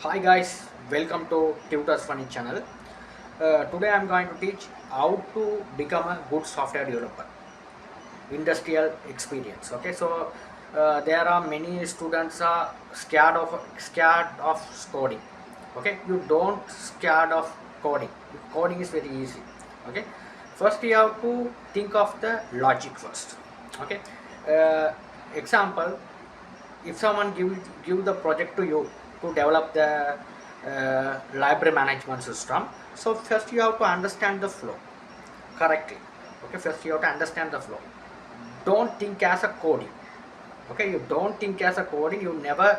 Hi guys, welcome to Tutors Funny channel. Today I am going to teach how to become a good software developer. Industrial experience. Okay, so there are many students are scared of coding. Okay, you don't scared of coding. Coding is very easy. Okay, first you have to think of the logic first. Okay, uh, example, if someone give the project to you to develop the library management system, so first you have to understand the flow correctly. Okay, first you have to understand the flow. Don't think as a coding. Okay, you don't think as a coding, you never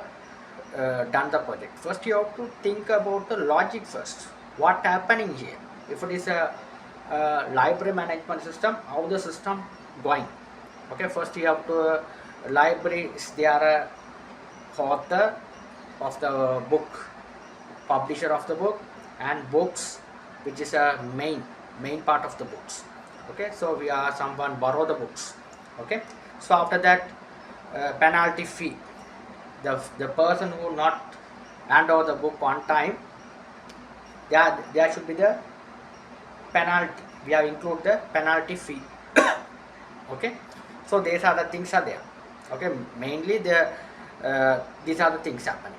done the project. First you have to think about the logic first. What happening here? If it is a library management system, how the system going? Okay, first you have to library is there a author of the book, publisher of the book, and books, which is a main part of the books. Okay, so we are someone borrow the books. Okay, so after that, penalty fee, the person who not hand over the book on time, there should be the penalty. We have include the penalty fee. Okay, so these are the things are there. Okay, mainly these are the things happening.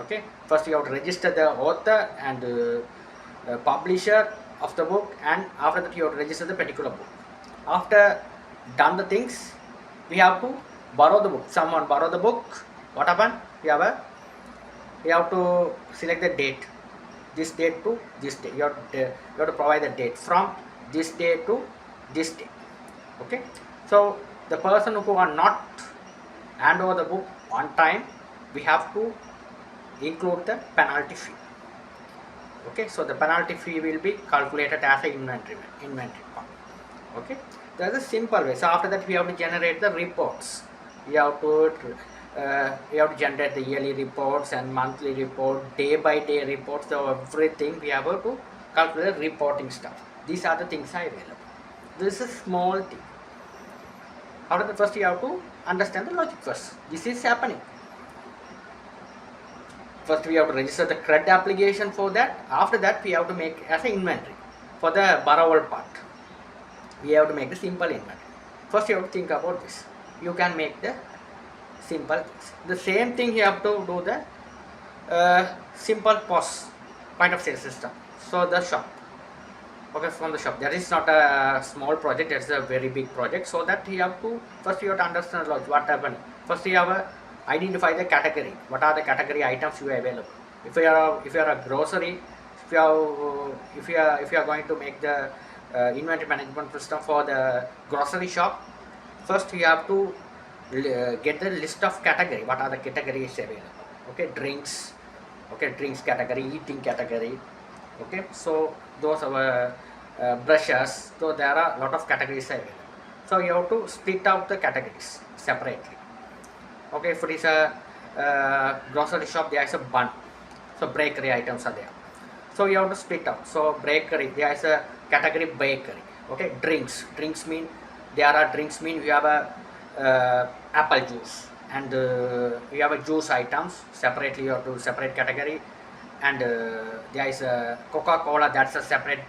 Okay, first you have to register the author and publisher of the book, and after that you have to register the particular book. After done the things, we have to borrow the book. Someone borrow the book. What happened? We have to select the date. This date to this date. You have to provide the date from this day to this day. Okay, so the person who are not hand over the book on time, we have to include the penalty fee. Okay, so the penalty fee will be calculated as a inventory part. Okay, that's a simple way. So after that we have to generate the reports. We have to generate the yearly reports and monthly report, day by day reports. So everything we have to calculate reporting stuff. These are the things are available. This is small thing. After that, first you have to understand the logic first. This is happening. First we have to register the CRUD application for that. After that we have to make as an inventory. For the borrower part, we have to make the simple inventory. First you have to think about this. You can make the simple things. The same thing you have to do the simple point of sale system. So the shop. Okay, from the shop. That is not a small project, that's a very big project. So that you have to understand the logic, what happened. First you have to identify the category. What are the category items you are available? If you are a grocery, if you are going to make the inventory management system for the grocery shop, first you have to get the list of category. What are the categories available? Okay, drinks. Okay, drinks category, eating category. Okay, so those are brushes. So there are a lot of categories available. So you have to split out the categories separately. Okay, if it is a grocery shop, there is a bun. So bakery items are there. So you have to split out. So bakery, there is a category bakery. Okay, drinks mean there are drinks mean you have a apple juice, and you have a juice items separately. You have to separate category, and there is a Coca-Cola, that's a separate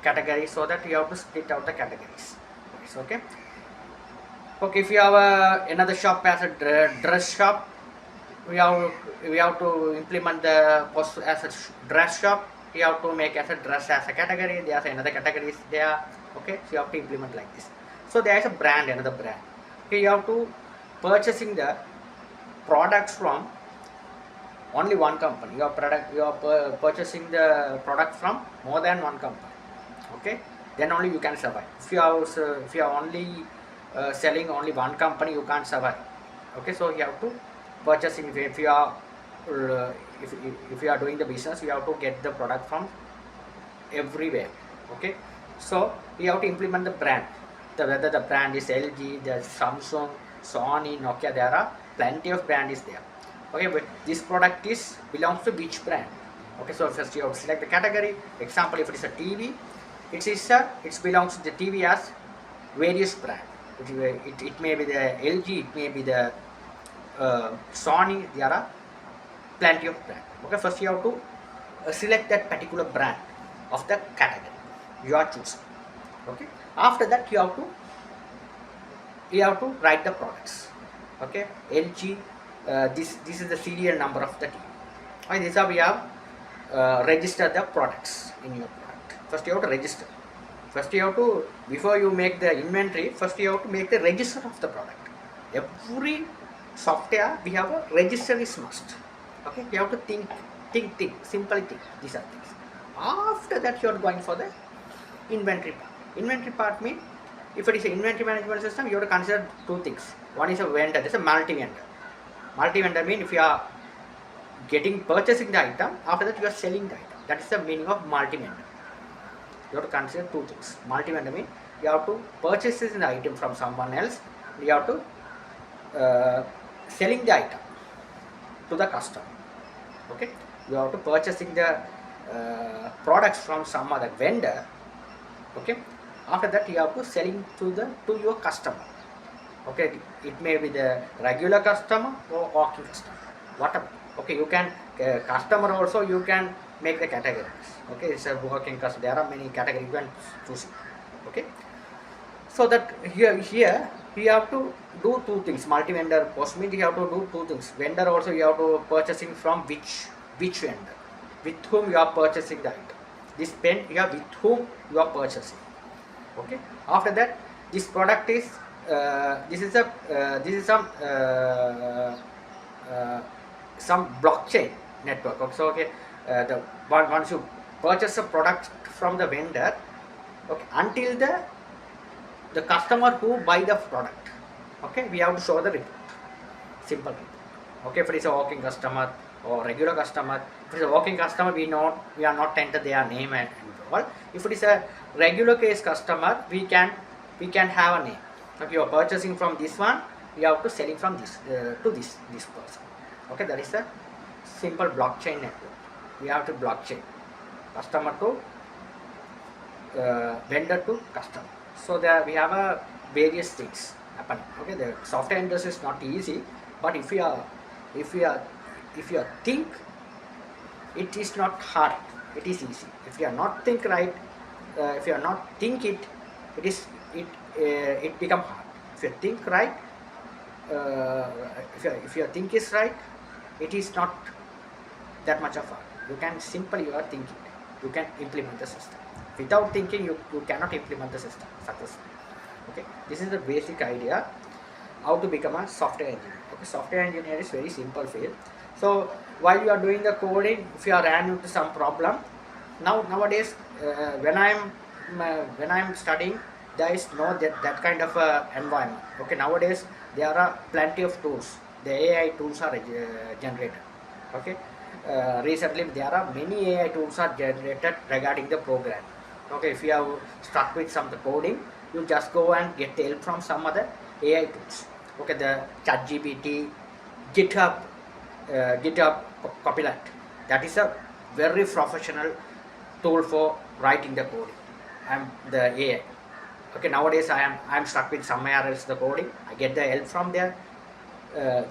category. So that you have to split out the categories. Okay. Okay, if you have another shop as a dress shop, we have to implement the post as a dress shop. You have to make as a dress as a category. There's another categories there. Okay, so you have to implement like this. So there is a brand, another brand. Okay, you have to purchasing the products from only one company. You are purchasing the product from more than one company. Okay, then only you can survive. If you are only selling only one company, you can't survive. Okay, so you have to purchasing. If you are if you are doing the business, you have to get the product from everywhere. Okay, so you have to implement the brand. Whether the brand is LG, the Samsung, Sony, Nokia, there are plenty of brand is there. Okay, but this product is belongs to which brand? Okay, so first you have to select the category. Example, if it is a TV, it belongs to the TV as various brand. It may be the LG, it may be the Sony. There are plenty of brand. Okay, first you have to select that particular brand of the category you are choosing. Okay, after that you have to write the products. Okay, LG, this is the serial number of the TV. Okay, this is how we have register the products in your product. First you have to register. First you have to, before you make the inventory, first you have to make the register of the product. Every software we have a register is must. Okay, you have to think, simply think. These are things. After that you are going for the inventory part. Inventory part means, if it is an inventory management system, you have to consider two things. One is a vendor, this is a multi-vendor. Multi-vendor means if you are purchasing the item, after that you are selling the item. That is the meaning of multi-vendor. You have to consider two things. Multi-vendor means you have to purchase the item from someone else. You have to selling the item to the customer. Okay, you have to purchasing the products from some other vendor. Okay, after that you have to selling to your customer. Okay, it may be the regular customer or walking customer, whatever. Okay, you can customer also you can make the categories. Okay, it's a working customer. There are many categories you can choose. Okay, so that here you have to do two things. Multi-vendor post means you have to do two things. Vendor also you have to purchasing from which vendor, with whom you are purchasing the item. This pen you have with whom you are purchasing. Okay, after that this product is this is some blockchain network. Okay, so okay, once you purchase a product from the vendor, okay, until the customer who buy the product, okay, we have to show the report, simple report. Okay, if it is a walking customer or regular customer, if it is a walking customer, we are not enter their name and all. If it is a regular case customer, we can have a name. Okay, you are purchasing from this one, you have to selling from this to this person. Okay, that is a simple blockchain network. We have to blockchain customer to vendor to customer. So there we have various things happening. Okay, the software industry is not easy, but if you think, it is not hard. It is easy. If you are not think right, if you are not think it become hard. If you think right, if your think is right, it is not that much of hard. You can simply you are thinking, you can implement the system. Without thinking, you cannot implement the system successfully. Okay, this is the basic idea how to become a software engineer. Okay, software engineer is very simple field. So while you are doing the coding, if you are ran into some problem, nowadays when I'm studying, there is no that kind of environment. Okay, nowadays there are plenty of tools. The AI tools are generated. Okay, recently there are many AI tools are generated regarding the program. Okay, if you are stuck with some coding, you just go and get help from some other AI tools. Okay, the ChatGPT, GitHub Copilot. That is a very professional tool for writing the coding. The AI. Okay, nowadays I am stuck with somewhere else the coding. I get the help from their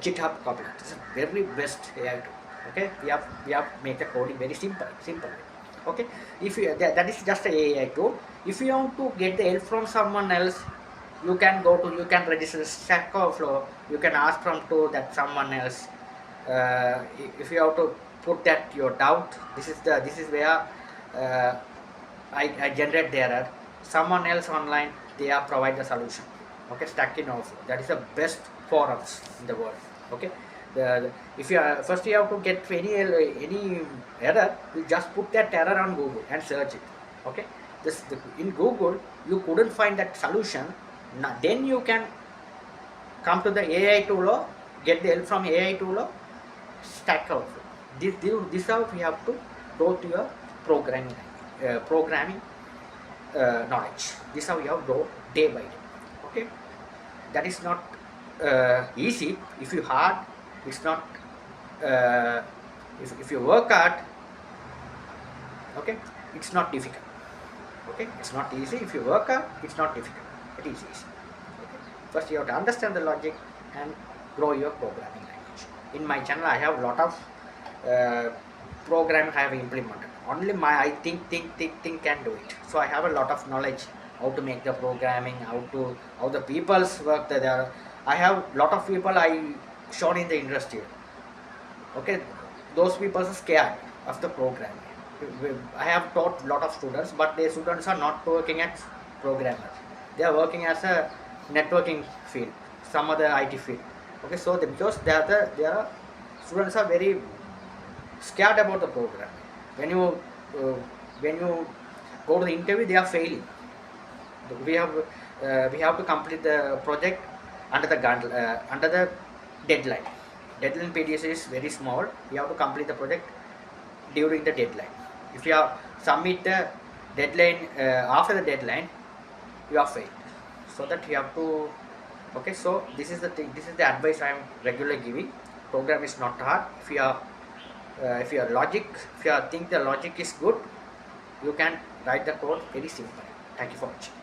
GitHub Copilot. It's a very best AI tool. Okay, we have make the coding very simple. Okay, if you that is just a AI tool. If you want to get the help from someone else, you can register Stack Overflow. You can ask to that someone else. If you have to put that your doubt, this is where I generate the error. Someone else online, they are provide the solution. Okay, Stack Overflow. That is the best forums in the world. Okay. If you are, first you have to get any error, you just put that error on Google and search it. Okay, in Google you couldn't find that solution. Now then you can come to the AI tool or get the help from AI tool or Stack Overflow. This how we have to go to your programming knowledge. This how you have to go day by day. Okay, that is not easy. If you hard, it's not if you work hard, okay, it's not difficult. Okay, it's not easy. If you work hard, it's not difficult. It is easy. Okay. First you have to understand the logic and grow your programming language. In my channel I have a lot of uh, program I have implemented. Only my I think can do it. So I have a lot of knowledge how to make the programming, how the people's work that they are. I have lot of people I shown in the industry. Okay, those people are scared of the programming. I have taught lot of students, but the students are not working as programmers. They are working as a networking field, some other IT field. Okay, so because they are students are very scared about the program. When you uh, when you go to the interview, they are failing. We have to complete the project under the deadline. Deadline period is very small. We have to complete the project during the deadline. If you have submit the deadline after the deadline, you are failed. So that you have to. Okay, so this is the thing. This is the advice I am regularly giving. Program is not hard. If your logic, if you think the logic is good, you can write the code very simple. Thank you for watching.